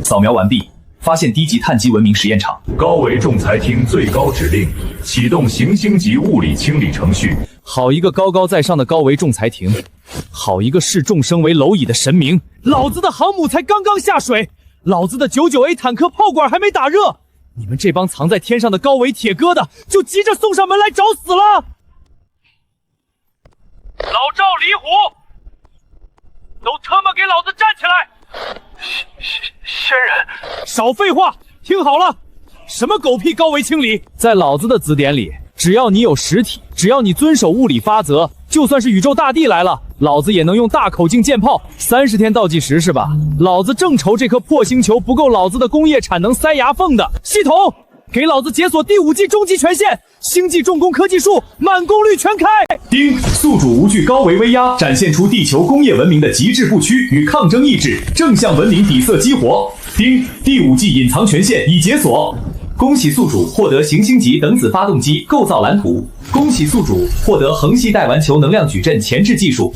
扫描完毕，发现低级碳基文明实验场。高维仲裁厅最高指令：启动行星级物理清理程序。好一个高高在上的高维仲裁庭，好一个视众生为蝼蚁的神明！老子的航母才刚刚下水，老子的99A 坦克炮管还没打热，你们这帮藏在天上的高维铁疙瘩就急着送上门来找死了！老赵、李虎，都他妈给老子站起来！仙人，少废话，听好了，什么狗屁高维清理，在老子的字典里，只要你有实体，只要你遵守物理法则，就算是宇宙大帝来了，老子也能用大口径舰炮。30天倒计时是吧？老子正愁这颗破星球不够老子的工业产能塞牙缝的。系统，给老子解锁第5季终极权限，星际重工科技树满功率全开。丁，宿主无惧高维威压，展现出地球工业文明的极致不屈与抗争意志，正向文明底色激活。丁，第5季隐藏权限已解锁。恭喜宿主获得行星级等子发动机构造蓝图。恭喜宿主获得恒系带环球能量矩阵前置技术。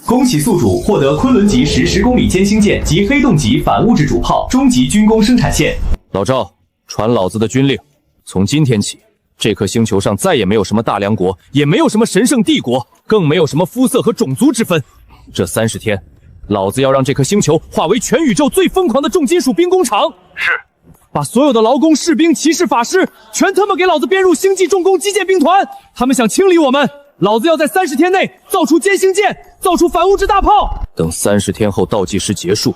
恭喜宿主获得昆仑级10公里间星舰及黑洞级反物质主炮终极军工生产线。老赵，传老子的军令，从今天起，这颗星球上再也没有什么大梁国，也没有什么神圣帝国，更没有什么肤色和种族之分。这30天，老子要让这颗星球化为全宇宙最疯狂的重金属兵工厂。是。把所有的劳工、士兵、骑士、法师全他妈给老子编入星际重工基建兵团！他们想清理我们，老子要在30天内造出歼星舰，造出反物质大炮。等30天后倒计时结束，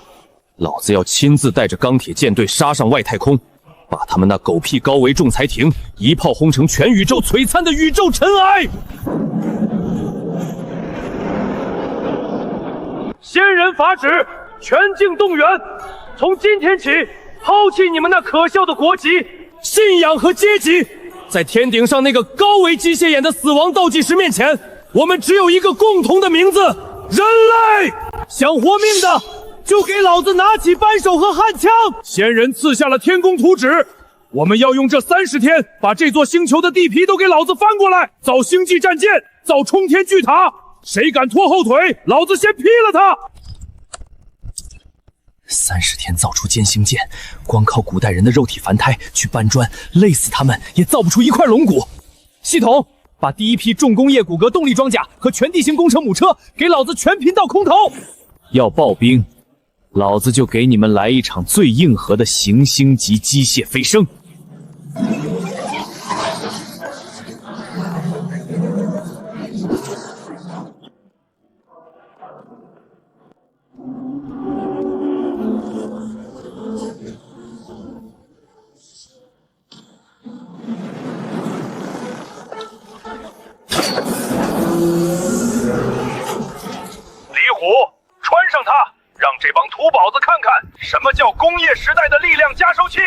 老子要亲自带着钢铁舰队杀上外太空，把他们那狗屁高维仲裁庭一炮轰成全宇宙璀璨的宇宙尘埃！仙人法旨，全境动员，从今天起抛弃你们那可笑的国籍、信仰和阶级，在天顶上那个高维机械眼的死亡倒计时面前，我们只有一个共同的名字：人类。想活命的，就给老子拿起扳手和焊枪！仙人赐下了天宫图纸，我们要用这30天把这座星球的地皮都给老子翻过来，造星际战舰，造冲天巨塔。谁敢拖后腿，老子先劈了他！30天造出歼星舰，光靠古代人的肉体凡胎去搬砖，累死他们也造不出一块龙骨。系统，把第一批重工业骨骼动力装甲和全地形工程母车给老子全频道空投。要爆兵，老子就给你们来一场最硬核的行星级机械飞升。穿上它，让这帮土宝子看看什么叫工业时代的力量加收器。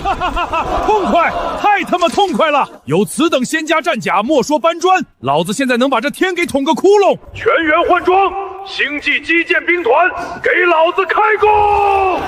哈哈哈哈！痛快，太他妈痛快了！有此等仙家战甲，莫说搬砖，老子现在能把这天给捅个窟窿！全员换装，星际基建兵团，给老子开工！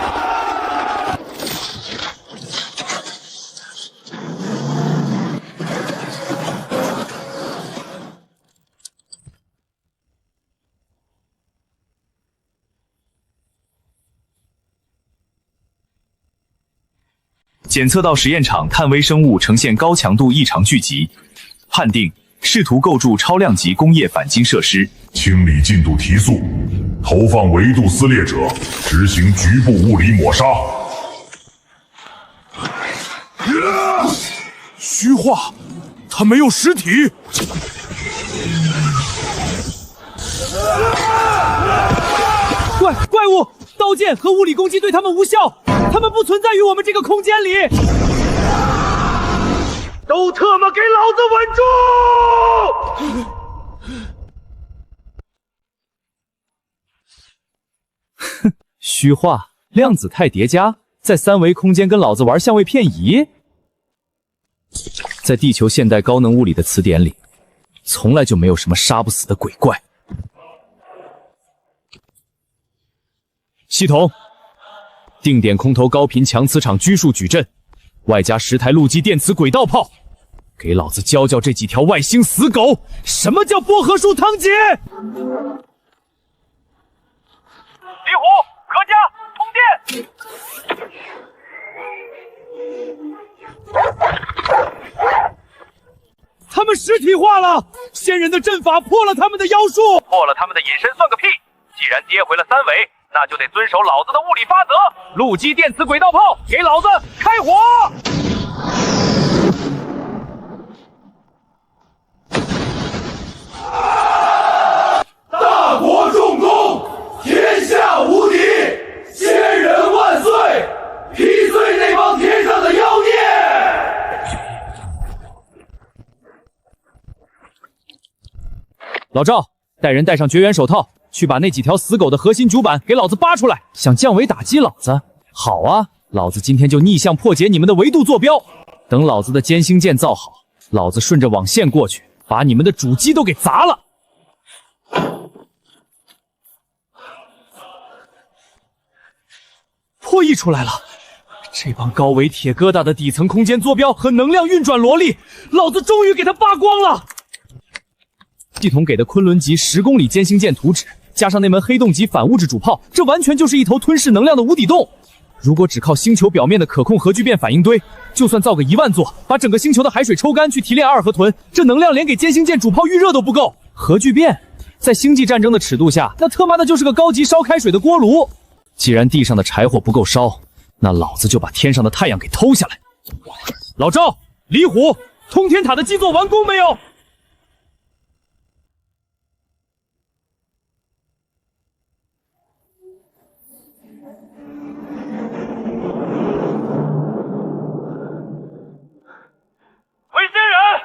检测到实验场碳微生物呈现高强度异常聚集，判定试图构筑超量级工业反精设施。清理进度提速，投放维度撕裂者，执行局部物理抹杀。虚化，它没有实体。怪物，刀剑和物理攻击对他们无效。他们不存在于我们这个空间里，都特么给老子稳住！哼，虚化，量子态叠加，在3维空间跟老子玩相位骗移。在地球现代高能物理的词典里，从来就没有什么杀不死的鬼怪。系统，定点空投高频强磁场拘束矩阵，外加10台陆基电磁轨道炮，给老子教教这几条外星死狗，什么叫薄荷树汤姐！李虎，何家通电。他们实体化了，仙人的阵法破了他们的妖术，破了他们的隐身算个屁！既然跌回了3维，那就得遵守老子的物理法则。陆基电磁轨道炮，给老子开火！大国重功，天下无敌，仙人万岁！劈碎那帮天上的妖孽！老赵，带人戴上绝缘手套，去把那几条死狗的核心主板给老子扒出来！想降维打击老子？好啊，老子今天就逆向破解你们的维度坐标。等老子的歼星舰造好，老子顺着网线过去，把你们的主机都给砸了。破译出来了，这帮高维铁疙瘩的底层空间坐标和能量运转萝莉，老子终于给他扒光了。系统给的昆仑级10公里歼星舰图纸，加上那门黑洞级反物质主炮，这完全就是一头吞噬能量的无底洞。如果只靠星球表面的可控核聚变反应堆，就算造个1万座，把整个星球的海水抽干去提炼2核豚，这能量连给歼星舰主炮预热都不够。核聚变在星际战争的尺度下，那他妈的就是个高级烧开水的锅炉。既然地上的柴火不够烧，那老子就把天上的太阳给偷下来。老赵、李虎，通天塔的基座完工没有？回仙人，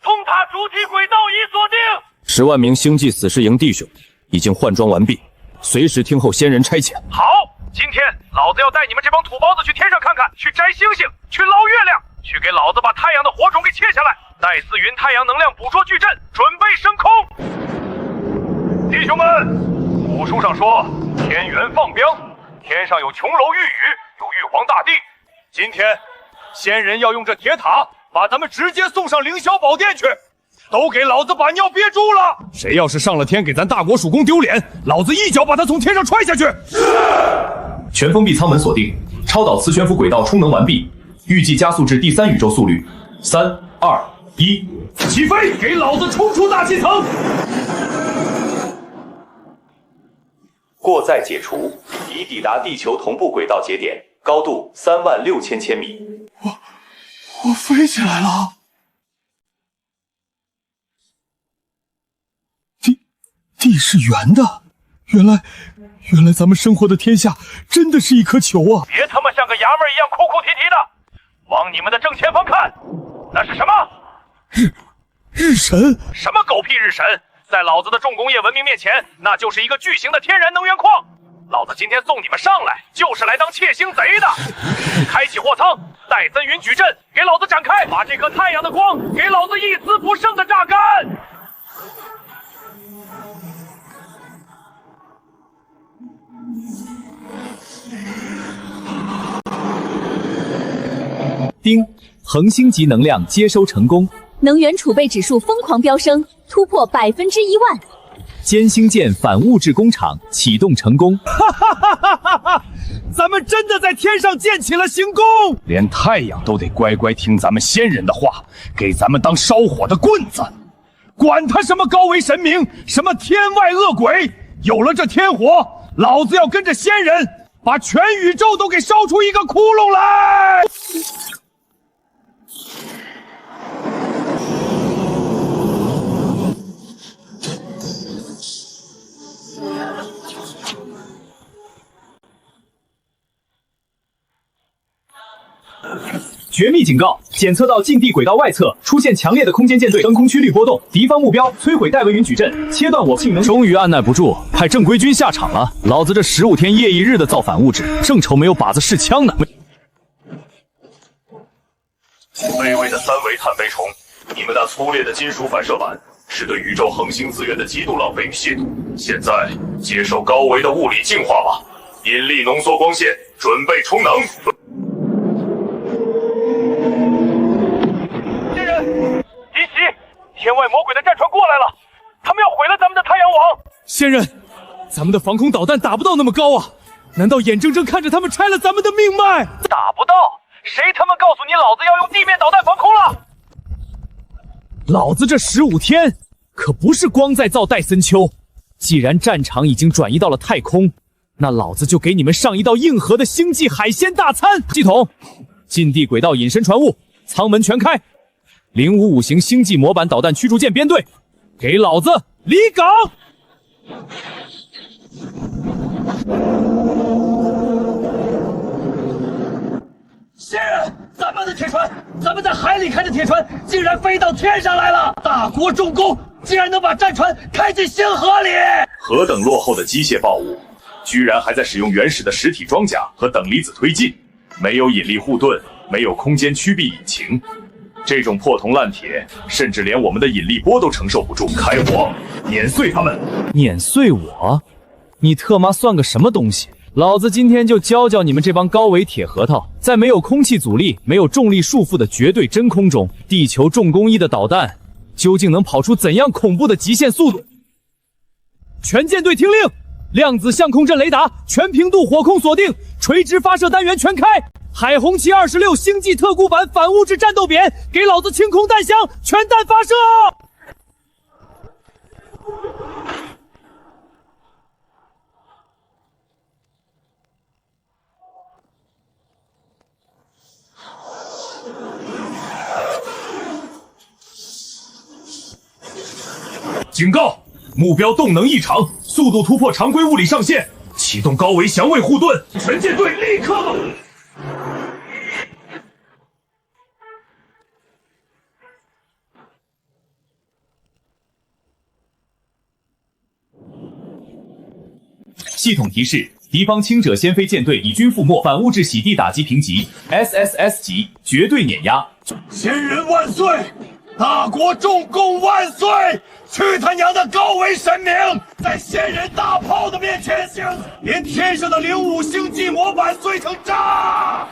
通塔主体轨道已锁定。 10万名星际死士营弟兄已经换装完毕，随时听候仙人差遣。好，今天老子要带你们这帮土包子去天上看看，去摘星星，去捞月亮，去给老子把太阳的火种给切下来。戴斯云太阳能量捕捉矩阵准备升空。弟兄们，古书上说天元放标，天上有琼楼玉宇，有玉皇大帝。今天仙人要用这铁塔把咱们直接送上凌霄宝殿去。 都给老子把尿憋住了！谁要是上了天给咱大国主公丢脸，老子一脚把他从天上踹下去！全封闭舱门锁定，超导磁悬浮轨道充能完毕，预计加速至第3宇宙速率。3、2、1，起飞！给老子冲出大气层！过载解除，已抵达地球同步轨道节点，高度36000千米。我飞起来了！ 地是圆的，原来咱们生活的天下真的是一颗球啊！别他妈像个衙门一样哭哭啼啼的，往你们的正前方看，那是什么？日神？什么狗屁日神？在老子的重工业文明面前，那就是一个巨型的天然能源矿。老子今天送你们上来，就是来当窃星贼的。开启货舱，戴森云矩阵，给老子展开，把这颗太阳的光给老子一丝不剩的榨干。 丁，恒星级能量接收成功，能源储备指数疯狂飙升，突破100,000,000。歼星舰反物质工厂启动成功！哈哈哈哈哈哈！咱们真的在天上建起了行宫，连太阳都得乖乖听咱们仙人的话，给咱们当烧火的棍子。管他什么高维神明，什么天外恶鬼，有了这天火，老子要跟着仙人，把全宇宙都给烧出一个窟窿来！绝密警告！检测到近地轨道外侧出现强烈的空间舰队升空区域波动，敌方目标摧毁戴维云矩阵，切断我性能。终于按耐不住，派正规军下场了。老子这15天夜一日的造反物质，正愁没有靶子试枪呢。卑微的3维碳杯虫，你们那粗劣的金属反射板是对宇宙恒星资源的极度浪费与亵渎。现在接受高维的物理净化吧，引力浓缩光线，准备充能。仙人，敌袭！天外魔鬼的战船过来了，他们要毁了咱们的太阳网。仙人，咱们的防空导弹打不到那么高啊！难道眼睁睁看着他们拆了咱们的命脉？打不到？谁他妈告诉你老子要用地面导弹防空了？老子这15天可不是光在造戴森丘。既然战场已经转移到了太空，那老子就给你们上一道硬核的星际海鲜大餐。系统，近地轨道隐身传物，舱门全开。055型星际模板导弹驱逐舰编队，给老子离港！仙人，咱们的铁船，咱们在海里开的铁船，竟然飞到天上来了！大国重工，竟然能把战船开进星河里！何等落后的机械暴物，居然还在使用原始的实体装甲和等离子推进，没有引力护盾，没有空间曲臂引擎，这种破铜烂铁，甚至连我们的引力波都承受不住。开火，碾碎他们！碾碎我？你特妈算个什么东西？老子今天就教教你们这帮高维铁核桃，在没有空气阻力、没有重力束缚的绝对真空中，地球重工一的导弹究竟能跑出怎样恐怖的极限速度？全舰队听令，量子相控阵雷达全频度火控锁定，垂直发射单元全开，海红旗26星际特固版反物质战斗扁，给老子清空弹箱，全弹发射！警告！目标动能异常，速度突破常规物理上限，启动高维降位护盾，全舰队立刻！系统提示：敌方轻者先飞舰队已均覆没，反物质洗地打击评级 SSS 级，绝对碾压。仙人万岁！大国重工万岁！去他娘的高维神明，在仙人大炮的面前，连天上的05星际模板碎成渣！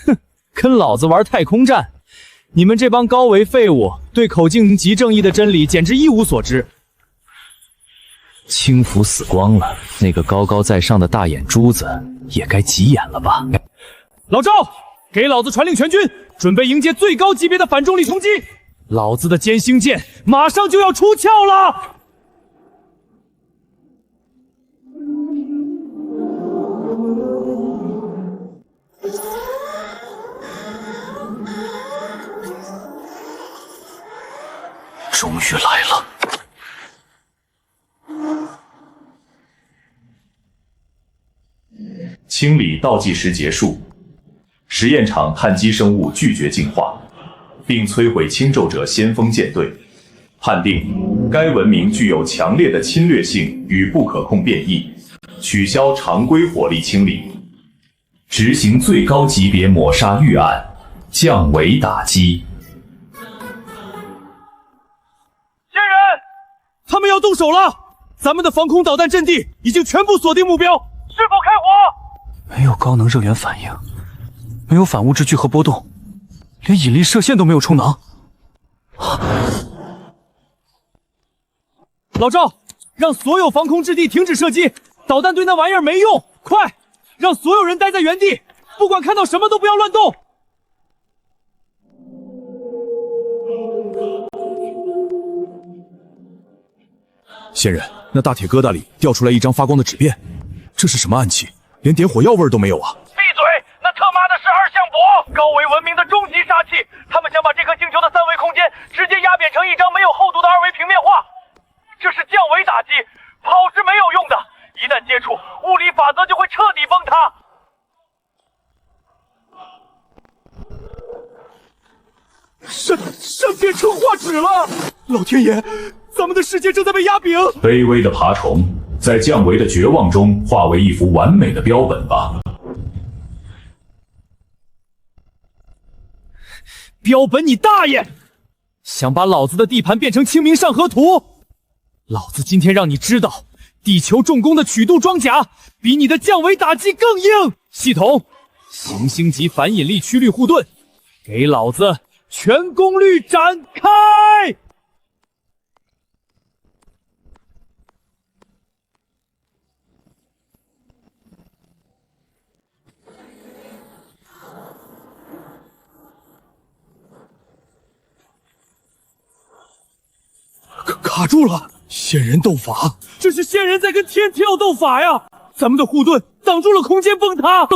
哼，跟老子玩太空战，你们这帮高维废物对口径及正义的真理简直一无所知。轻浮死光了，那个高高在上的大眼珠子也该急眼了吧？老赵，给老子传令全军，准备迎接最高级别的反重力冲击！老子的歼星舰马上就要出鞘了！终于来了！清理倒计时结束。实验场碳基生物拒绝进化，并摧毁侵骤者先锋舰队，判定该文明具有强烈的侵略性与不可控变异，取消常规火力清理，执行最高级别抹杀预案，降维打击。仙人，他们要动手了！咱们的防空导弹阵地已经全部锁定目标，是否开火？没有高能热源反应。没有反物质聚合波动，连引力射线都没有充能。老赵，让所有防空阵地停止射击，导弹对那玩意儿没用！快，让所有人待在原地，不管看到什么都不要乱动。仙人，那大铁疙瘩里掉出来一张发光的纸片，这是什么暗器？连点火药味都没有啊！闭嘴！那他妈的是二向箔，高维文明的终极杀器。他们想把这颗星球的3维空间直接压扁成一张没有厚度的2维平面画，这是降维打击，跑是没有用的，一旦接触，物理法则就会彻底崩塌。闪变成画纸了！老天爷，咱们的世界正在被压扁！卑微的爬虫，在降维的绝望中化为一幅完美的标本吧。标本你大爷！想把老子的地盘变成清明上河图？老子今天让你知道，地球重工的曲度装甲比你的降维打击更硬。系统，行星级反引力曲率护盾，给老子全功率展开！卡住了！仙人斗法，这是仙人在跟天跳斗法呀！咱们的护盾挡住了空间崩塌。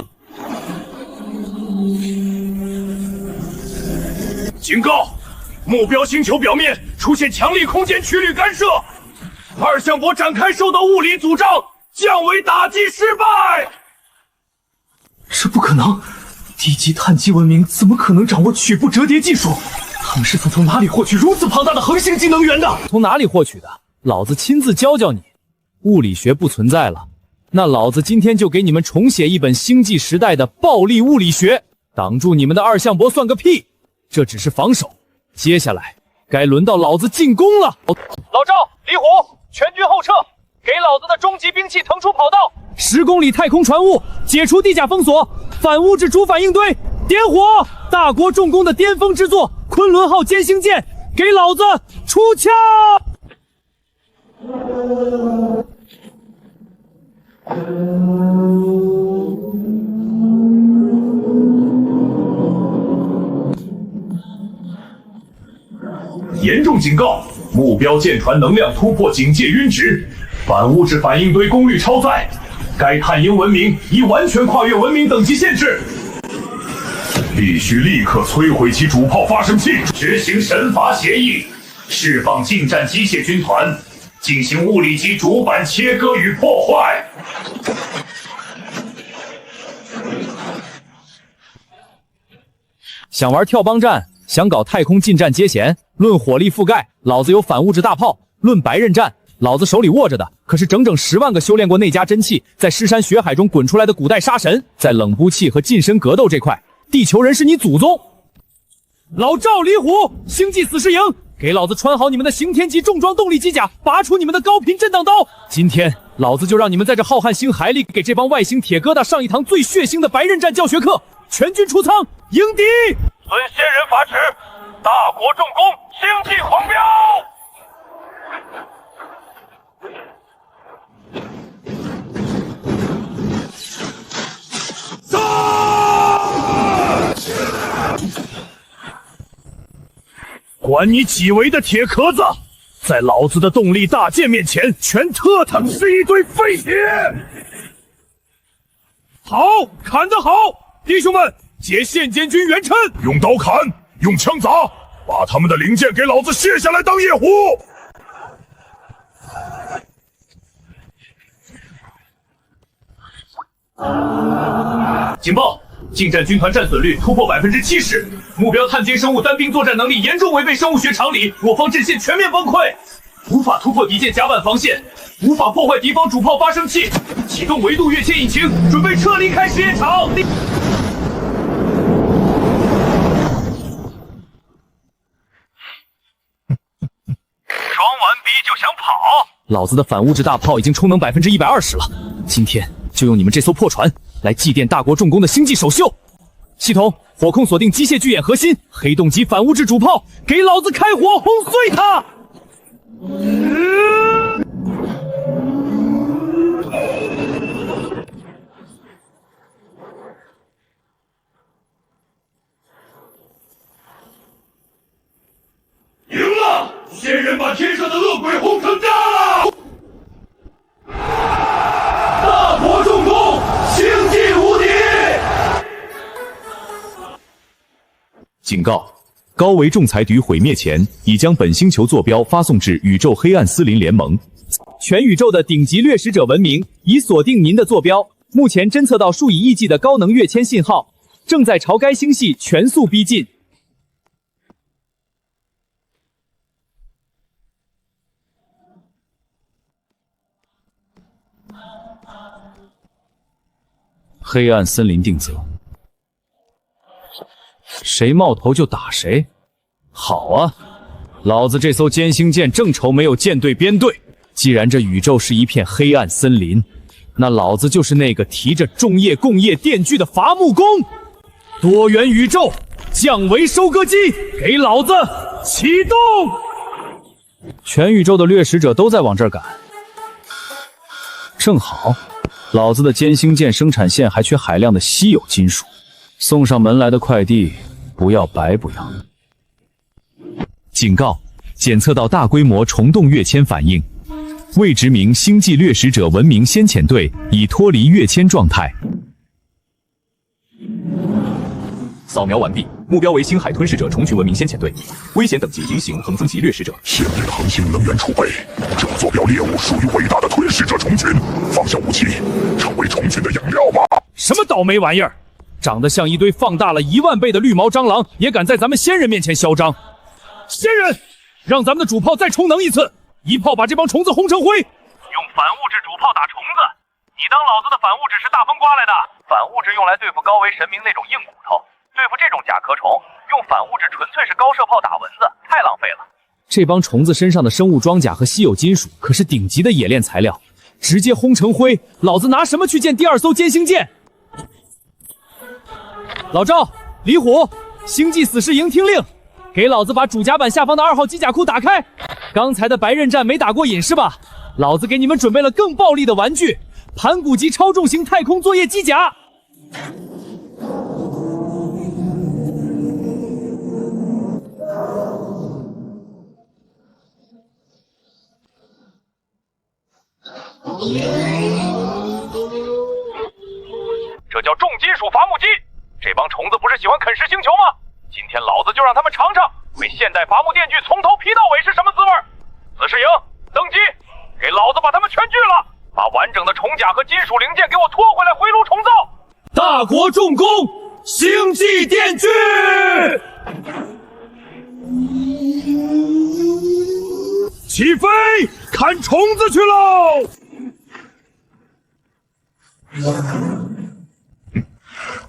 警告！目标星球表面出现强力空间曲率干涉，二向箔展开受到物理阻障，降维打击失败。这不可能！低级碳基文明怎么可能掌握曲部折叠技术？他们是从哪里获取如此庞大的恒星级能源的？从哪里获取的？老子亲自教教你。物理学不存在了，那老子今天就给你们重写一本星际时代的暴力物理学。挡住你们的二向箔算个屁！这只是防守，接下来该轮到老子进攻了。老赵、李虎，全军后撤，给老子的终极兵器腾出跑道。10公里太空船坞，解除地甲封锁，反物质主反应堆，点火！大国重工的巅峰之作——昆仑号歼星舰，给老子出枪！严重警告！目标舰船能量突破警戒阈值，反物质反应堆功率超载，该探鹰文明已完全跨越文明等级限制，必须立刻摧毁其主炮发生器，执行神罚协议，释放近战机械军团，进行物理级主板切割与破坏。想玩跳帮战，想搞太空近战接舷，论火力覆盖，老子有反物质大炮；论白刃战，老子手里握着的可是整整10万个修炼过内家真气，在尸山血海中滚出来的古代杀神。在冷兵器和近身格斗这块，地球人是你祖宗。老赵、李虎，星际死尸营，给老子穿好你们的刑天级重装动力机甲，拔出你们的高频震荡刀。今天老子就让你们在这浩瀚星海里给这帮外星铁疙瘩上一堂最血腥的白刃战教学课。全军出舱，迎敌！遵仙人法旨，大国重工，星际狂飙！管你几维的铁壳子，在老子的动力大舰面前，全特他是一堆废铁！好，砍得好！弟兄们，结现监军元琛，用刀砍，用枪砸，把他们的零件给老子卸下来当夜壶！警报！近战军团战损率突破70%，目标碳基生物单兵作战能力严重违背生物学常理，我方阵线全面崩溃，无法突破敌舰甲板防线，无法破坏敌方主炮发生器，启动维度跃迁引擎，准备撤离开实验场。装完逼就想跑？老子的反物质大炮已经充能120%了，今天就用你们这艘破船来祭奠大国重工的星际首秀。系统，火控锁定机械巨眼核心，黑洞级反物质主炮，给老子开火轰碎它！赢了！仙人把天上的恶鬼轰成渣了！大国重工，星际无敌！警告：高维仲裁局毁灭前已将本星球坐标发送至宇宙黑暗森林联盟。全宇宙的顶级掠食者文明已锁定您的坐标，目前侦测到数以亿计的高能跃迁信号，正在朝该星系全速逼近。黑暗森林定则。谁冒头就打谁。好啊，老子这艘歼星舰正愁没有舰队编队。既然这宇宙是一片黑暗森林，那老子就是那个提着种业共业电锯的伐木工。多元宇宙降维收割机，给老子启动！全宇宙的掠食者都在往这儿赶，正好，老子的歼星舰生产线还缺海量的稀有金属，送上门来的快递不要白不要。警告：检测到大规模虫洞跃迁反应，未知名星际掠食者文明先遣队已脱离跃迁状态。扫描完毕，目标为星海吞噬者虫群文明先遣队，危险等级银行横增级掠食者。限定恒星能源储备，这坐标猎物属于伟大的吞噬者虫群，放下武器，成为虫群的养料吧。什么倒霉玩意儿？长得像一堆放大了10000倍的绿毛蟑螂，也敢在咱们仙人面前嚣张？仙人，让咱们的主炮再充能一次，一炮把这帮虫子轰成灰。用反物质主炮打虫子，你当老子的反物质是大风刮来的？反物质用来对付高维神明那种硬骨头，对付这种甲壳虫，用反物质纯粹是高射炮打蚊子，太浪费了。这帮虫子身上的生物装甲和稀有金属可是顶级的冶炼材料，直接轰成灰，老子拿什么去建第2艘歼星舰？老赵、李虎，星际死士营听令，给老子把主甲板下方的2号机甲库打开。刚才的白刃战没打过瘾是吧？老子给你们准备了更暴力的玩具——盘古级超重型太空作业机甲。这叫重金属伐木机。这帮虫子不是喜欢啃食星球吗？今天老子就让他们尝尝被现代伐木电锯从头劈到尾是什么滋味。死士营登基，给老子把他们全锯了，把完整的虫甲和金属零件给我拖回来回炉重造。大国重工，星际电锯，起飞，看虫子去喽！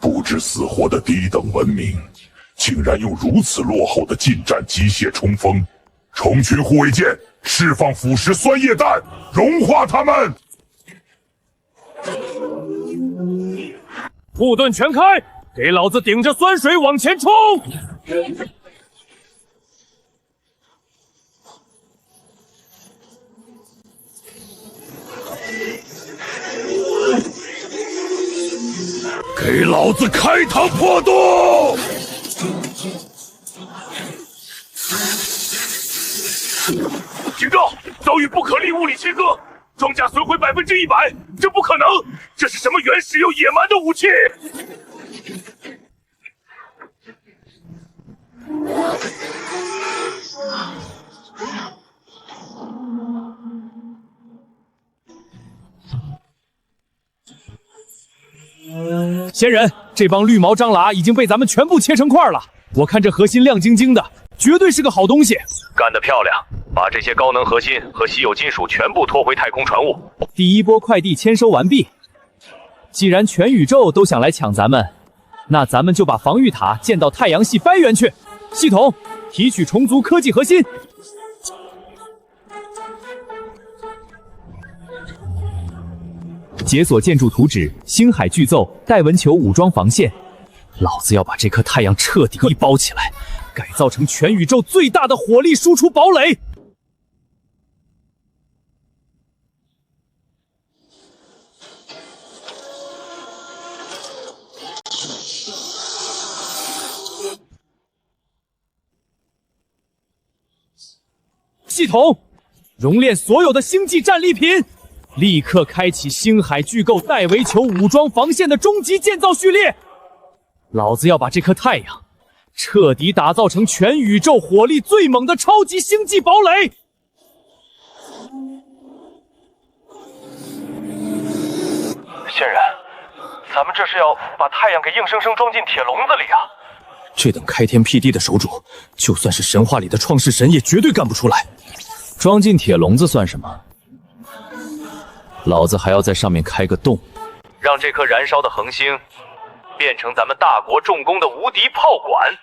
不知死活的低等文明，竟然用如此落后的近战机械冲锋！虫群护卫舰释放腐蚀酸液弹，融化它们！护盾全开，给老子顶着酸水往前冲！给老子开膛破肚！警告！遭遇不可逆物理切割，装甲损毁100%，这不可能！这是什么原始又野蛮的武器？仙人，这帮绿毛蟑螂已经被咱们全部切成块了。我看这核心亮晶晶的，绝对是个好东西。干得漂亮！把这些高能核心和稀有金属全部拖回太空船务。第一波快递签收完毕。既然全宇宙都想来抢咱们，那咱们就把防御塔建到太阳系边缘去。系统，提取虫族科技核心。解锁建筑图纸：星海巨奏，戴文球武装防线。老子要把这颗太阳彻底包起来，改造成全宇宙最大的火力输出堡垒。系统，熔炼所有的星际战利品。立刻开启星海巨构戴维球武装防线的终极建造序列！老子要把这颗太阳彻底打造成全宇宙火力最猛的超级星际堡垒！仙人，咱们这是要把太阳给硬生生装进铁笼子里啊！这等开天辟地的手主，就算是神话里的创世神也绝对干不出来。装进铁笼子算什么？老子还要在上面开个洞，让这颗燃烧的恒星变成咱们大国重工的无敌炮管。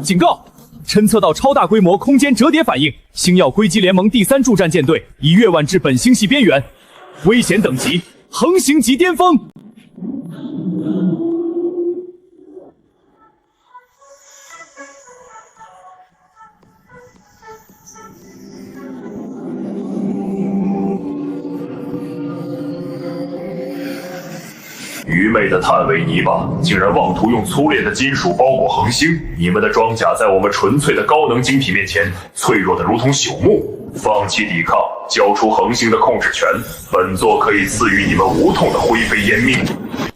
警告！侦测到超大规模空间折叠反应，星耀硅基联盟第3助战舰队已跃晚至本星系边缘，危险等级横行级巅峰。愚昧的碳维尼吧，竟然妄图用粗劣的金属包裹恒星！你们的装甲在我们纯粹的高能晶体面前，脆弱的如同朽木。放弃抵抗，交出恒星的控制权，本座可以赐予你们无痛的灰飞烟灭。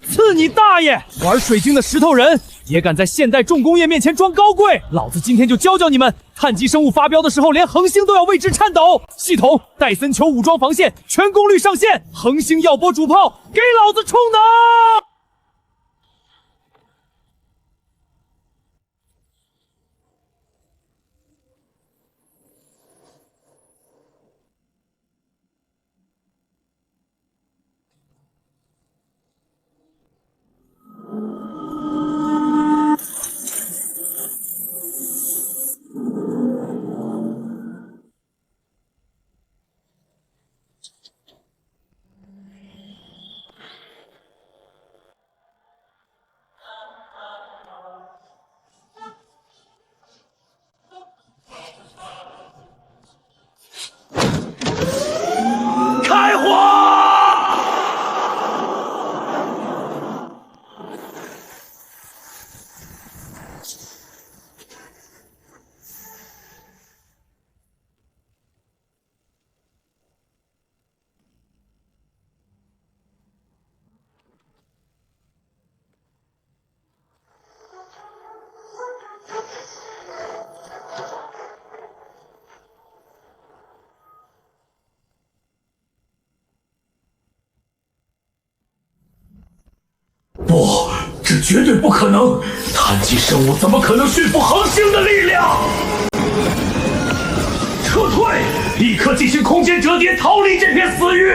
赐你大爷！玩水晶的石头人也敢在现代重工业面前装高贵？老子今天就教教你们！碳基生物发飙的时候，连恒星都要为之颤抖。系统戴森球武装防线全功率上线，恒星耀波主炮给老子充能！开火！不，这绝对不可能！碳基生物怎么可能驯服恒星的力量？撤退！立刻进行空间折叠，逃离这片死域！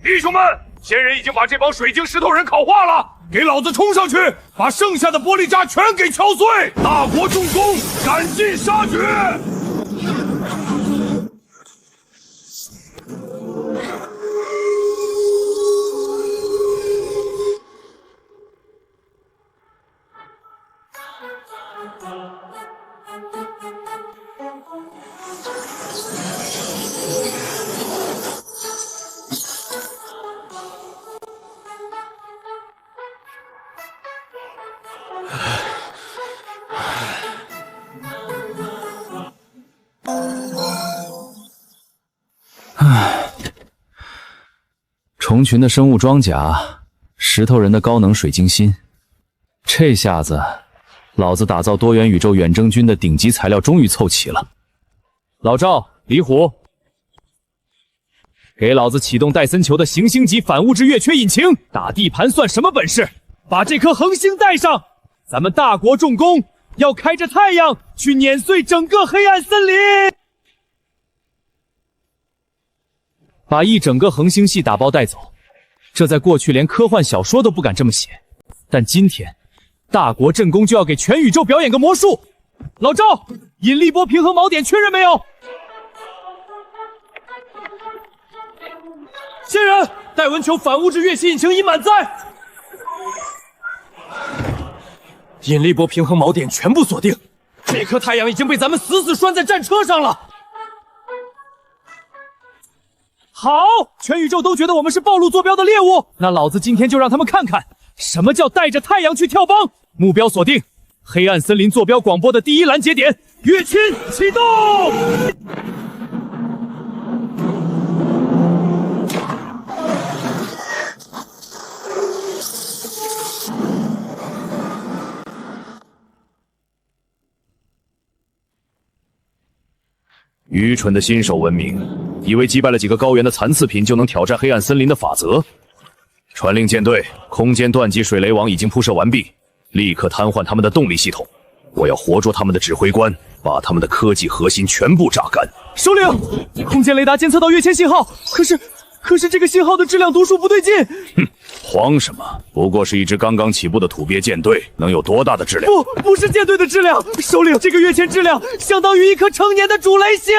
弟兄们，仙人已经把这帮水晶石头人烤化了，给老子冲上去，把剩下的玻璃渣全给敲碎！大国重工，赶尽杀绝！虫群的生物装甲，石头人的高能水晶芯，这下子，老子打造多元宇宙远征军的顶级材料终于凑齐了。老赵、李虎，给老子启动戴森球的行星级反物质月缺引擎，打地盘算什么本事？把这颗恒星带上，咱们大国重工要开着太阳去碾碎整个黑暗森林。把一整个恒星系打包带走，这在过去连科幻小说都不敢这么写，但今天，大国震宫就要给全宇宙表演个魔术。老赵，引力波平衡锚点确认没有？仙人，戴文球反物质月吸引擎已满载，引力波平衡锚点全部锁定，这颗太阳已经被咱们死死拴在战车上了。好，全宇宙都觉得我们是暴露坐标的猎物，那老子今天就让他们看看什么叫带着太阳去跳帮。目标锁定，黑暗森林坐标广播的第1拦截点，跃侵启动。愚蠢的新手文明，以为击败了几个高原的残次品就能挑战黑暗森林的法则？传令舰队，空间断击水雷网已经铺设完毕，立刻瘫痪他们的动力系统。我要活捉他们的指挥官，把他们的科技核心全部榨干。首领，空间雷达监测到跃迁信号，可是这个信号的质量读数不对劲。哼，慌什么？不过是一支刚刚起步的土鳖舰队，能有多大的质量？不是舰队的质量，首领，这个跃迁质量相当于一颗成年的主雷星。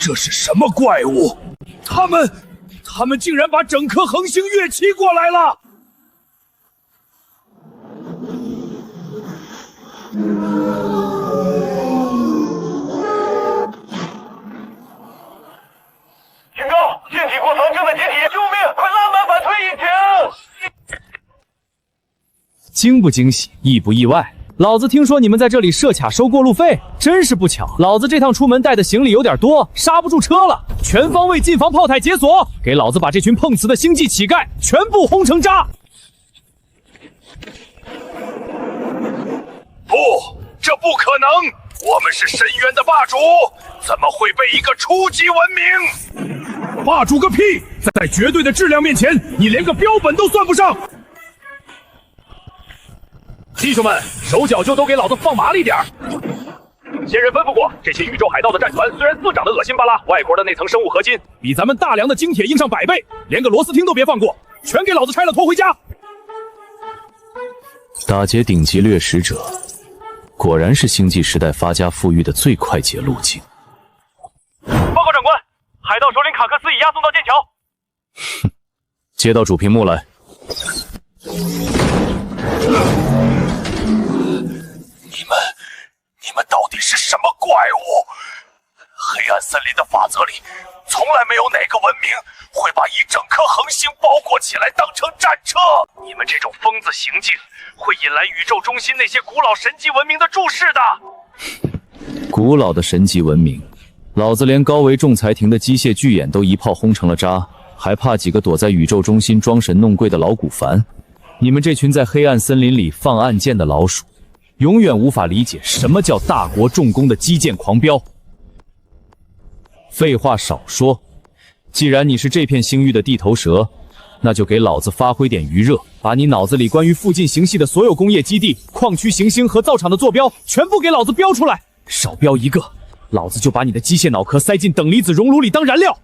这是什么怪物？他们竟然把整颗恒星跃起过来了！警告！舰体过层正在解体，救命！快拉满反推引擎！惊不惊喜，意不意外？老子听说你们在这里设卡收过路费，真是不巧。老子这趟出门带的行李有点多，刹不住车了，全方位进防炮台解锁，给老子把这群碰瓷的星际乞丐全部轰成渣！不，这不可能！我们是深渊的霸主，怎么会被一个初级文明？霸主个屁！在绝对的质量面前，你连个标本都算不上！弟兄们，手脚就都给老子放麻利点儿！先人吩咐过，这些宇宙海盗的战船虽然自长得恶心巴拉，外壳的那层生物合金比咱们大梁的精铁硬上100倍，连个螺丝钉都别放过，全给老子拆了拖回家！打劫顶级掠食者，果然是星际时代发家富裕的最快捷路径。报告长官，海盗首领卡克斯已押送到剑桥。哼，接到主屏幕来。你们到底是什么怪物？黑暗森林的法则里，从来没有哪个文明会把一整颗恒星包裹起来当成战车。你们这种疯子行径，会引来宇宙中心那些古老神级文明的注视的。古老的神级文明，老子连高维仲裁庭的机械巨眼都一炮轰成了渣，还怕几个躲在宇宙中心装神弄鬼的老古凡？你们这群在黑暗森林里放暗箭的老鼠，永远无法理解什么叫大国重工的基建狂飙。废话少说，既然你是这片星域的地头蛇，那就给老子发挥点余热，把你脑子里关于附近星系的所有工业基地、矿区、行星和造厂的坐标全部给老子标出来，少标一个，老子就把你的机械脑壳塞进等离子熔炉里当燃料。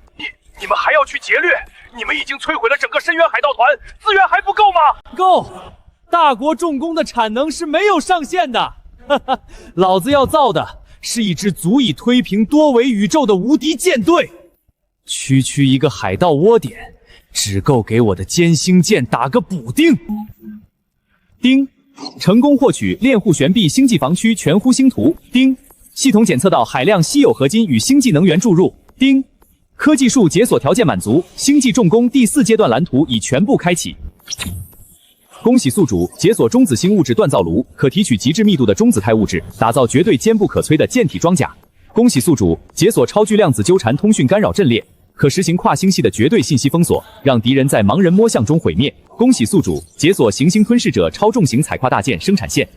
你们还要去劫掠？你们已经摧毁了整个深渊海盗团，资源还不够吗？够，大国重工的产能是没有上限的。哈哈，老子要造的是一支足以推平多维宇宙的无敌舰队。区区一个海盗窝点，只够给我的歼星舰打个补丁。丁，成功获取猎户悬臂星际防区全弧星图。丁，系统检测到海量稀有合金与星际能源注入。丁，科技树解锁条件满足，星际重工第4阶段蓝图已全部开启。恭喜宿主解锁中子星物质锻造炉，可提取极致密度的中子态物质，打造绝对坚不可摧的舰体装甲。恭喜宿主解锁超巨量子纠缠通讯干扰阵列，可实行跨星系的绝对信息封锁，让敌人在盲人摸象中毁灭。恭喜宿主解锁行星吞噬者超重型采矿大舰生产线，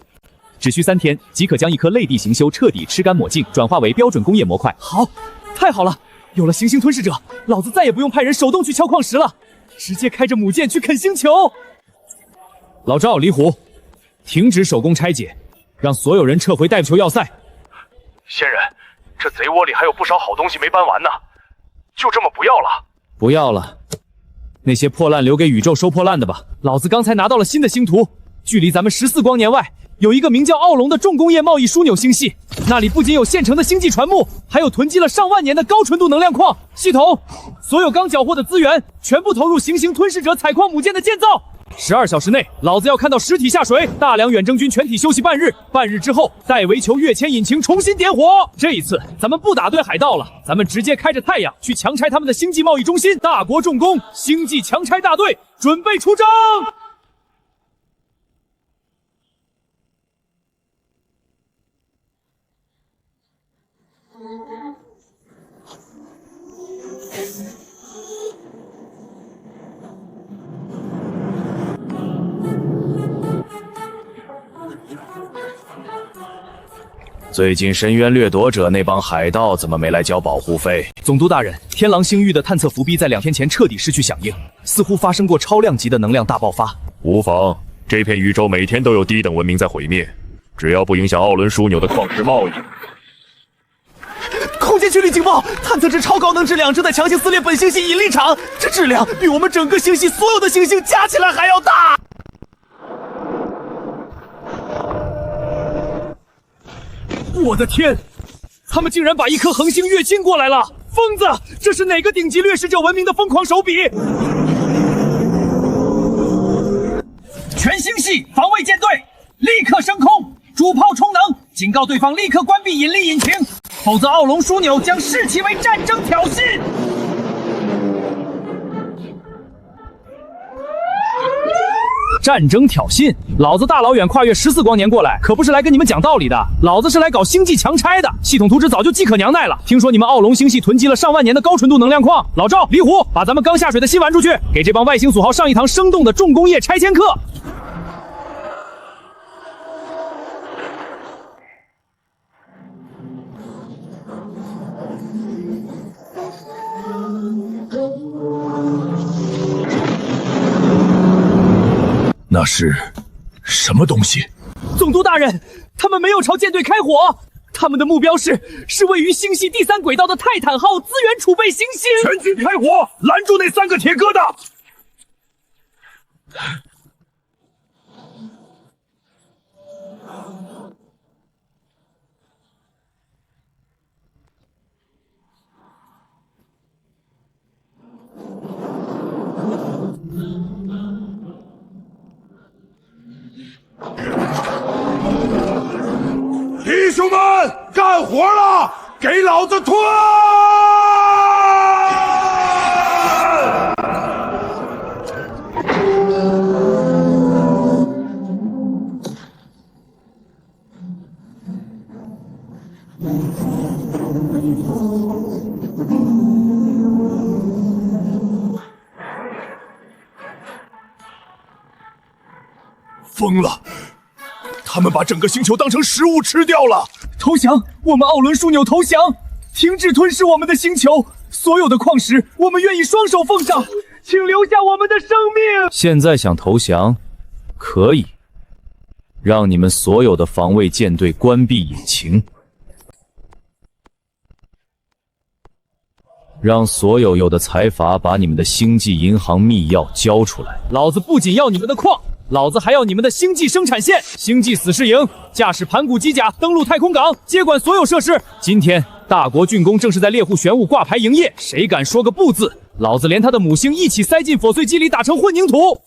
只需3天即可将一颗类地行修彻底吃干抹净，转化为标准工业模块。好，太好了！有了行星吞噬者，老子再也不用派人手动去敲矿石了，直接开着母舰去啃星球。老赵、李虎，停止手工拆解，让所有人撤回代球要塞。仙人，这贼窝里还有不少好东西没搬完呢，就这么不要了？不要了，那些破烂留给宇宙收破烂的吧。老子刚才拿到了新的星图，距离咱们14光年外有一个名叫奥龙的重工业贸易枢纽星系，那里不仅有现成的星际船木，还有囤积了上万年的高纯度能量矿。系统，所有刚缴获的资源全部投入行星吞噬者采矿母舰的建造。12小时内，老子要看到实体下水。大梁远征军全体休息半日，半日之后，带维球跃迁引擎重新点火。这一次，咱们不打对海盗了，咱们直接开着太阳去强拆他们的星际贸易中心。大国重工，星际强拆大队准备出征。最近深渊掠夺者那帮海盗怎么没来交保护费？总督大人，天狼星域的探测伏逼在2天前彻底失去响应，似乎发生过超量级的能量大爆发。无妨，这片宇宙每天都有低等文明在毁灭，只要不影响奥伦枢纽的矿石贸易。空间距离警报，探测值超高能质量正在强行撕裂本星系引力场，这质量比我们整个星系所有的行星加起来还要大。我的天，他们竟然把一颗恒星跃进过来了！疯子，这是哪个顶级掠食者文明的疯狂手笔？全星系防卫舰队立刻升空，主炮充能，警告对方立刻关闭引力引擎，否则奥龙枢纽将视其为战争挑衅。战争挑衅！老子大老远跨越14光年过来，可不是来跟你们讲道理的，老子是来搞星际强拆的。系统图纸早就饥渴娘耐了，听说你们奥龙星系囤积了上万年的高纯度能量矿。老赵、李虎，把咱们刚下水的新玩出去，给这帮外星土豪上一堂生动的重工业拆迁课。那是什么东西？总督大人，他们没有朝舰队开火，他们的目标是位于星系第3轨道的泰坦号资源储备行星。全军开火，拦住那3个铁疙瘩！弟兄们，干活了！给老子吞！疯了！他们把整个星球当成食物吃掉了！投降！我们奥伦枢纽投降！停止吞噬我们的星球！所有的矿石，我们愿意双手奉上，请留下我们的生命！现在想投降，可以，让你们所有的防卫舰队关闭引擎，让所有的财阀把你们的星际银行密钥交出来。老子不仅要你们的矿，老子还要你们的星际生产线、星际死士营，驾驶盘古机甲登陆太空港，接管所有设施。今天，大国竣工正是在猎户玄武挂牌营业，谁敢说个不字，老子连他的母星一起塞进粉碎机里打成混凝土。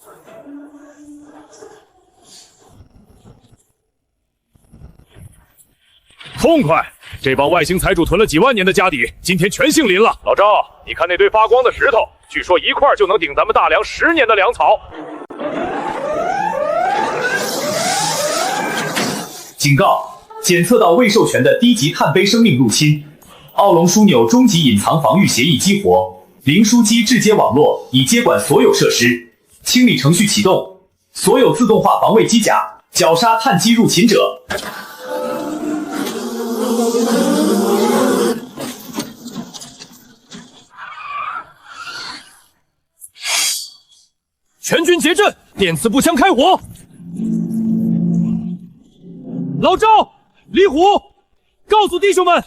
痛快！这帮外星财主囤了几万年的家底，今天全姓林了。老赵，你看那堆发光的石头，据说一块就能顶咱们大梁10年的粮草。警告：检测到未授权的低级碳杯生命入侵，奥龙枢纽终极隐藏防御协议激活，零枢机制接网络已接管所有设施，清理程序启动，所有自动化防卫机甲绞杀碳基入侵者。全军结阵，电磁步枪开火！老赵、李虎，告诉弟兄们，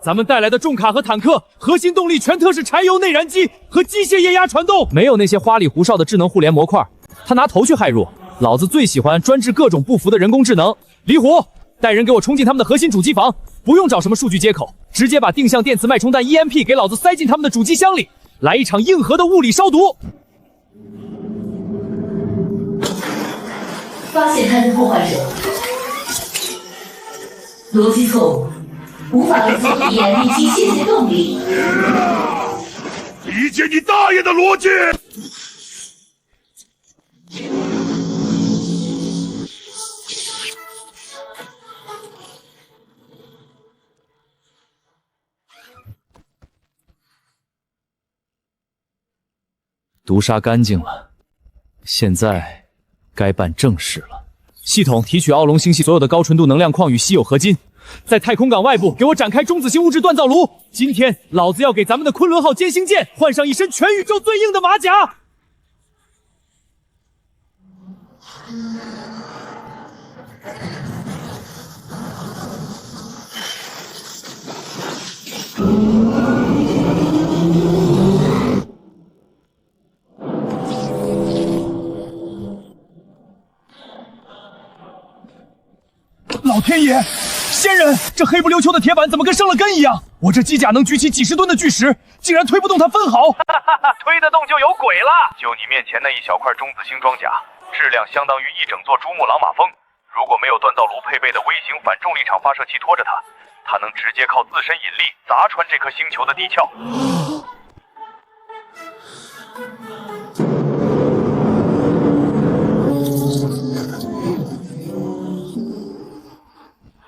咱们带来的重卡和坦克核心动力全特是柴油内燃机和机械液压传动，没有那些花里胡哨的智能互联模块，他拿头去害弱。老子最喜欢专治各种不服的人工智能。李虎，带人给我冲进他们的核心主机房，不用找什么数据接口，直接把定向电磁脉冲弹 EMP 给老子塞进他们的主机箱里，来一场硬核的物理烧毒。发现他的破坏者，逻辑错误，无法为自己演绎机械性动力。理解你大爷的逻辑！毒杀干净了，现在该办正事了。系统提取奥龙星系所有的高纯度能量矿与稀有合金，在太空港外部给我展开中子星物质锻造炉。今天老子要给咱们的昆仑号歼星舰换上一身全宇宙最硬的马甲。老天爷，仙人，这黑不溜秋的铁板怎么跟生了根一样？我这机甲能举起几十吨的巨石，竟然推不动它分毫。推得动就有鬼了！就你面前那一小块中子星装甲，质量相当于一整座珠穆朗玛峰。如果没有锻造炉配备的微型反重力场发射器拖着它，它能直接靠自身引力砸穿这颗星球的地壳。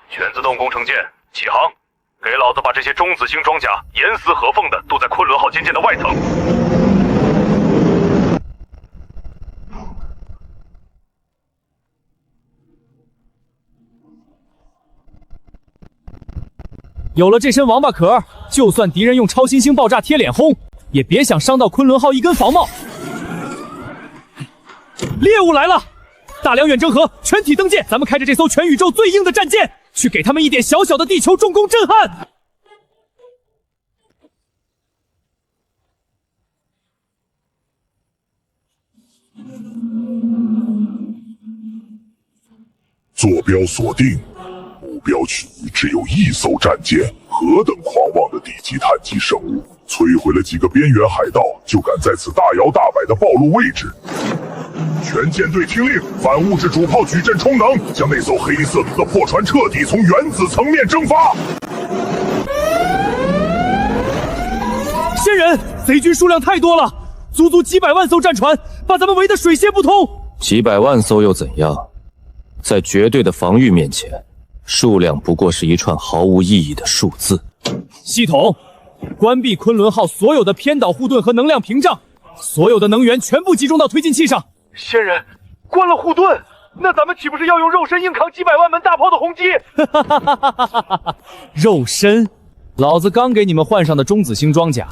全自动工程舰起航，给老子把这些中子星装甲严丝合缝的镀在昆仑号舰舰的外层。有了这身王八壳，就算敌人用超新星爆炸贴脸轰，也别想伤到昆仑号一根防帽。猎物来了！大梁远征河全体登舰，咱们开着这艘全宇宙最硬的战舰，去给他们一点小小的地球重工震撼。坐标锁定，目标区域只有一艘战舰，何等狂妄的地级碳基生物！摧毁了几个边缘海盗，就敢在此大摇大摆的暴露位置。全舰队听令，反物质主炮矩阵充能，将那艘黑色的破船彻底从原子层面蒸发。仙人，贼军数量太多了，足足几百万艘战船，把咱们围得水泄不通。几百万艘又怎样？在绝对的防御面前，数量不过是一串毫无意义的数字。系统，关闭昆仑号所有的偏导护盾和能量屏障，所有的能源全部集中到推进器上。仙人，关了护盾，那咱们岂不是要用肉身硬扛几百万门大炮的轰击？肉身？老子刚给你们换上的中子星装甲，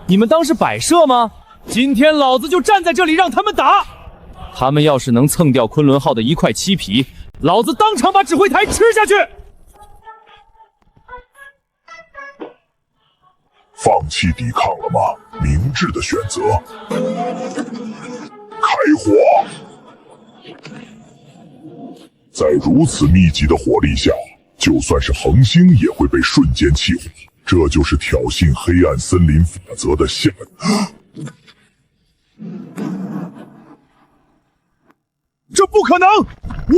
你们当是摆设吗？今天老子就站在这里让他们打。他们要是能蹭掉昆仑号的一块漆皮，老子当场把指挥台吃下去。放弃抵抗了吗？明智的选择。开火！在如此密集的火力下，就算是恒星也会被瞬间气毁。这就是挑衅黑暗森林法则的下。这不可能！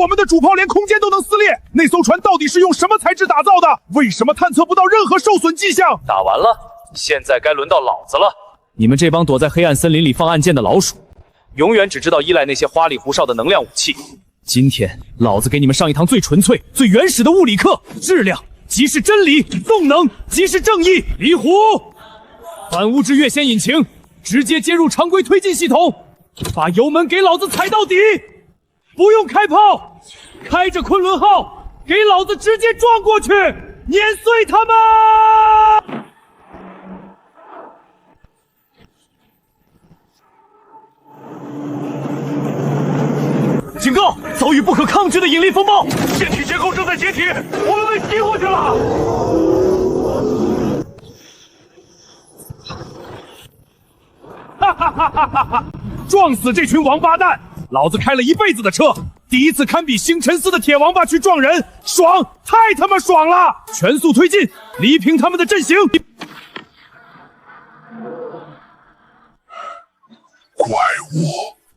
我们的主炮连空间都能撕裂，那艘船到底是用什么材质打造的？为什么探测不到任何受损迹象？打完了，现在该轮到老子了。你们这帮躲在黑暗森林里放暗箭的老鼠，永远只知道依赖那些花里胡哨的能量武器。今天老子给你们上一堂最纯粹、最原始的物理课，质量即是真理，动能即是正义。离湖，反物质跃迁引擎直接接入常规推进系统，把油门给老子踩到底。不用开炮，开着昆仑号，给老子直接撞过去，碾碎他们！警告！遭遇不可抗拒的引力风暴，舰体结构正在解体，我们被吸过去了。哈哈哈哈哈哈！撞死这群王八蛋！老子开了一辈子的车，第一次堪比星辰寺的铁王八去撞人，爽！太他妈爽了！全速推进，离平他们的阵型。怪物，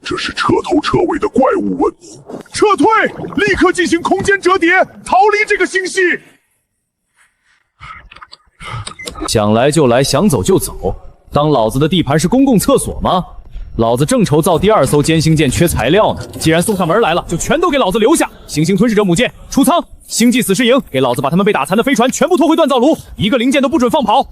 这是彻头彻尾的怪物文明。撤退！立刻进行空间折叠，逃离这个星系。想来就来，想走就走，当老子的地盘是公共厕所吗？老子正筹造第二艘歼星舰，缺材料呢。既然送上门来了，就全都给老子留下。行星吞噬者母舰出舱，星际死尸营给老子把他们被打残的飞船全部拖回锻造炉，一个零件都不准放跑。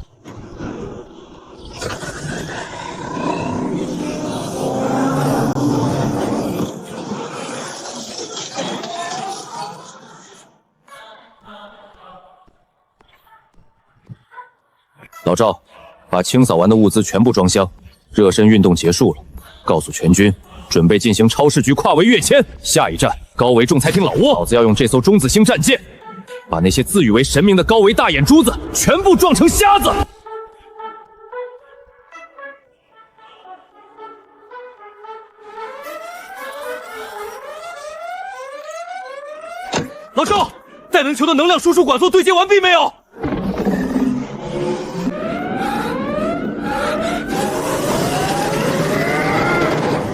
老赵，把清扫完的物资全部装箱，热身运动结束了，告诉全军准备进行超视局跨围跃迁，下一站高维仲裁厅老挝。老子要用这艘中子星战舰，把那些自诩为神明的高维大眼珠子全部撞成瞎子。老赵，带能球的能量输出管座对接完毕没有？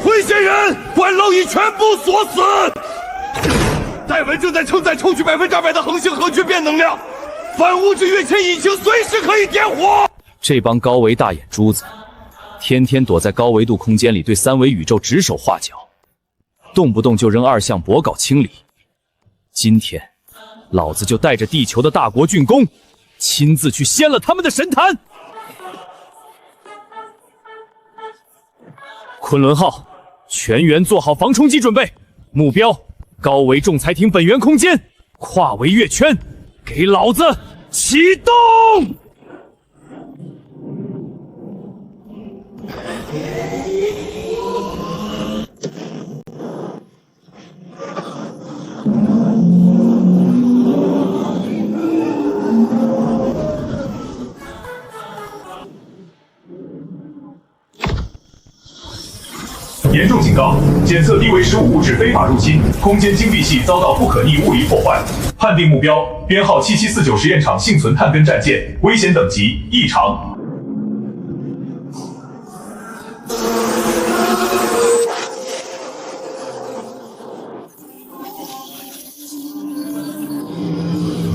危险人，关漏已全部锁死。戴文正在承载抽取200%的恒星核聚变能量，反物质跃迁引擎随时可以点火。这帮高维大眼珠子，天天躲在高维度空间里对三维宇宙指手画脚，动不动就扔2项箔稿清理。今天，老子就带着地球的大国竣工，亲自去掀了他们的神坛。昆仑号，全员做好防冲击准备，目标高维仲裁庭本源空间，跨维跃圈，给老子启动！严重警告：检测低维15物质非法入侵，空间晶闭系遭到不可逆物理破坏。判定目标：编号7749实验场幸存碳根战舰，危险等级异常。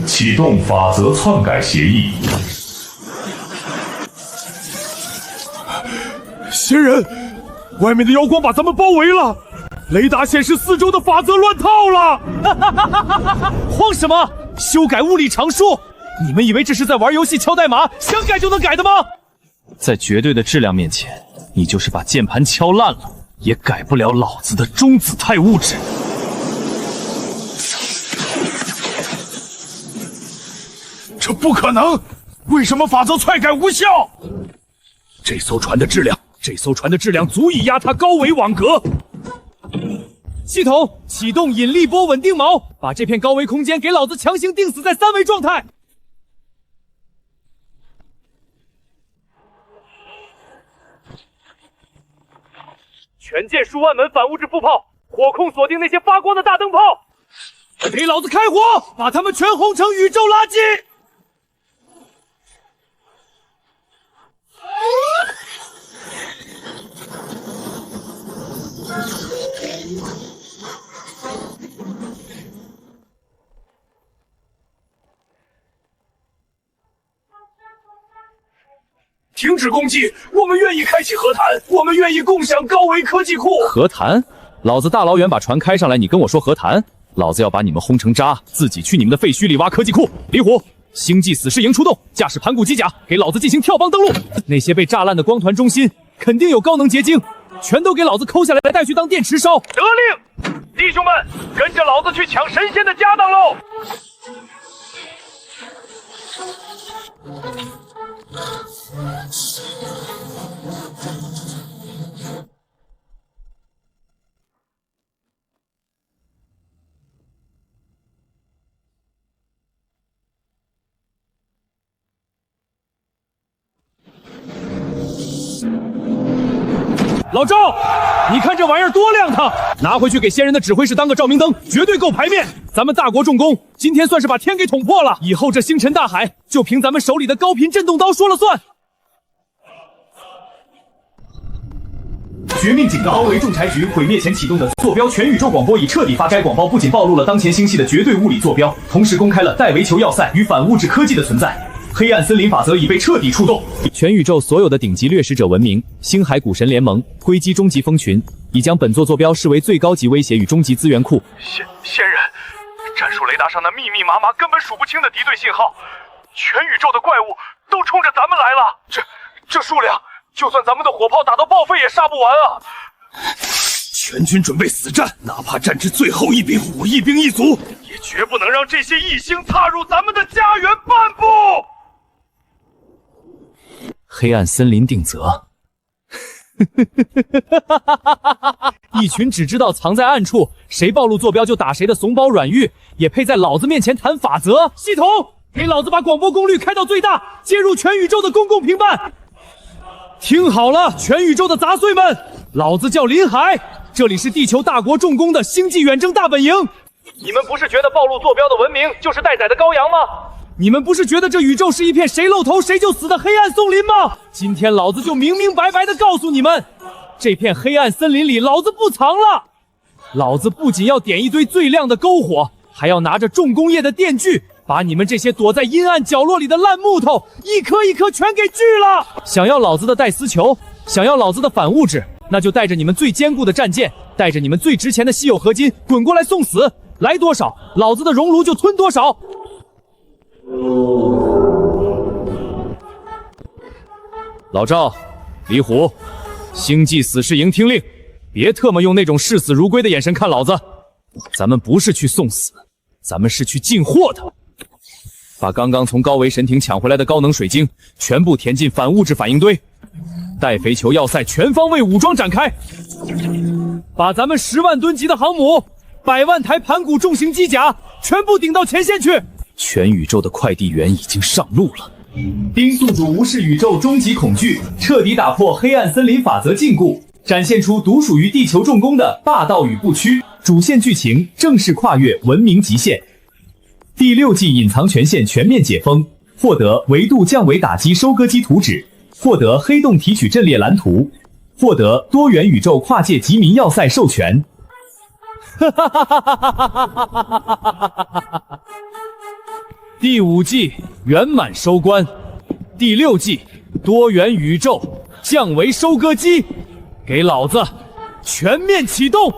启动法则篡改协议。仙人，外面的妖光把咱们包围了，雷达显示四周的法则乱套了。慌什么？修改物理常数？你们以为这是在玩游戏敲代码，想改就能改的吗？在绝对的质量面前，你就是把键盘敲烂了，也改不了老子的中子态物质。这不可能！为什么法则篡改无效？这艘船的质量足以压塌高维网格。系统启动引力波稳定锚，把这片高维空间给老子强行定死在3维状态。全舰数万门反物质副炮，火控锁定那些发光的大灯泡，给老子开火，把他们全轰成宇宙垃圾！停止攻击！我们愿意开启和谈，我们愿意共享高维科技库。和谈？老子大老远把船开上来，你跟我说和谈？老子要把你们轰成渣，自己去你们的废墟里挖科技库。李虎，星际死尸营出动，驾驶盘古机甲，给老子进行跳帮登陆。那些被炸烂的光团中心肯定有高能结晶，全都给老子抠下来带去当电池烧。得令，弟兄们，跟着老子去抢神仙的家当喽！老赵，你看这玩意儿多亮堂，拿回去给仙人的指挥室当个照明灯，绝对够牌面。咱们大国重工，今天算是把天给捅破了，以后这星辰大海就凭咱们手里的高频震动刀说了算。绝命警告！高维仲裁局毁灭前启动的坐标全宇宙广播已彻底发。该广报不仅暴露了当前星系的绝对物理坐标，同时公开了戴维球要塞与反物质科技的存在。黑暗森林法则已被彻底触动，全宇宙所有的顶级掠食者文明、星海古神联盟、硅基终极蜂群，已将本座坐标视为最高级威胁与终极资源库。仙人，战术雷达上那密密麻麻、根本数不清的敌对信号，全宇宙的怪物都冲着咱们来了。这数量，就算咱们的火炮打到报废也杀不完啊！全军准备死战，哪怕战至最后一兵，我一兵一卒，也绝不能让这些异星踏入咱们的家园半步。黑暗森林定则。一群只知道藏在暗处，谁暴露坐标就打谁的怂包软玉，也配在老子面前谈法则？系统，给老子把广播功率开到最大，接入全宇宙的公共频伴。听好了，全宇宙的杂碎们，老子叫林海，这里是地球大国重工的星际远征大本营。你们不是觉得暴露坐标的文明就是待宰的羔羊吗？你们不是觉得这宇宙是一片谁露头谁就死的黑暗松林吗？今天老子就明明白白的告诉你们，这片黑暗森林里老子不藏了。老子不仅要点一堆最亮的篝火，还要拿着重工业的电锯，把你们这些躲在阴暗角落里的烂木头一颗一颗全给锯了。想要老子的带丝球，想要老子的反物质，那就带着你们最坚固的战舰，带着你们最值钱的稀有合金滚过来送死，来多少老子的熔炉就吞多少。老赵、李虎，星际死士营听令，别特么用那种视死如归的眼神看老子。咱们不是去送死，咱们是去进货的。把刚刚从高维神庭抢回来的高能水晶全部填进反物质反应堆，带肥球要塞全方位武装展开，把咱们10万吨级的航母、100万台盘古重型机甲全部顶到前线去。全宇宙的快递员已经上路了。丁宿主无视宇宙终极恐惧，彻底打破黑暗森林法则禁锢，展现出独属于地球重工的霸道与不屈。主线剧情正式跨越文明极限。第6季隐藏权限全面解封，获得维度降维打击收割机图纸，获得黑洞提取阵列蓝图，获得多元宇宙跨界极民要塞授权。第5季圆满收官，第6季多元宇宙降维收割机，给老子全面启动！